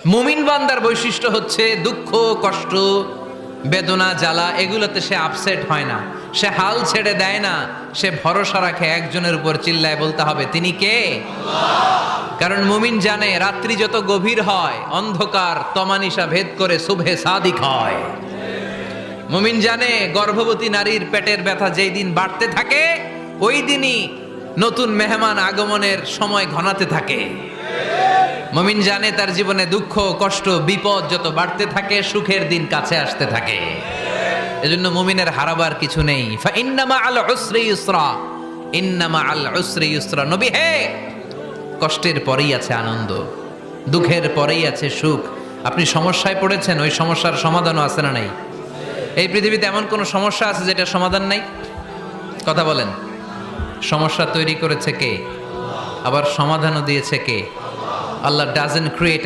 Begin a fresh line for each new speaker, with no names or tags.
মুমিন বান্দার বৈশিষ্ট্য হচ্ছে দুঃখ কষ্ট বেদনা জ্বালা এগুলোতে সে আপসেট হয় না, সে হাল ছেড়ে দেয় না, সে ভরসা রাখে একজনের উপর, চিল্লায় বলতে হবে তিনি কে? কারণ মুমিন জানে রাত্রি যত গভীর হয় অন্ধকার তমানিসা ভেদ করে শুভে সাদিক হয়। মুমিন জানে গর্ভবতী নারীর পেটের ব্যথা যেই দিন বাড়তে থাকে ওই দিনই নতুন মেহমান আগমনের সময় ঘনাতে থাকে। মুমিন জানে তার জীবনে দুঃখ কষ্ট বিপদ যত বাড়তে থাকে সুখের দিন কাছে আসতে থাকে। এজন্য মুমিনের হারাবার কিছু নেই। ফা ইন্নামা আল উসরি ইউসরা, ইন্নামা আল উসরি ইউসরা। নবী হে, কষ্টের পরেই আছে আনন্দ, দুঃখের পরেই আছে সুখ। আপনি সমস্যায় পড়েছেন, ওই সমস্যার সমাধানও আছে না নাই? এই পৃথিবীতে এমন কোন সমস্যা আছে যেটার সমাধান নাই? কথা বলেন। সমস্যা তৈরি করেছে কে? আবার সমাধানও দিয়েছে কে? আল্লাহ ডাজন্ট ক্রিয়েট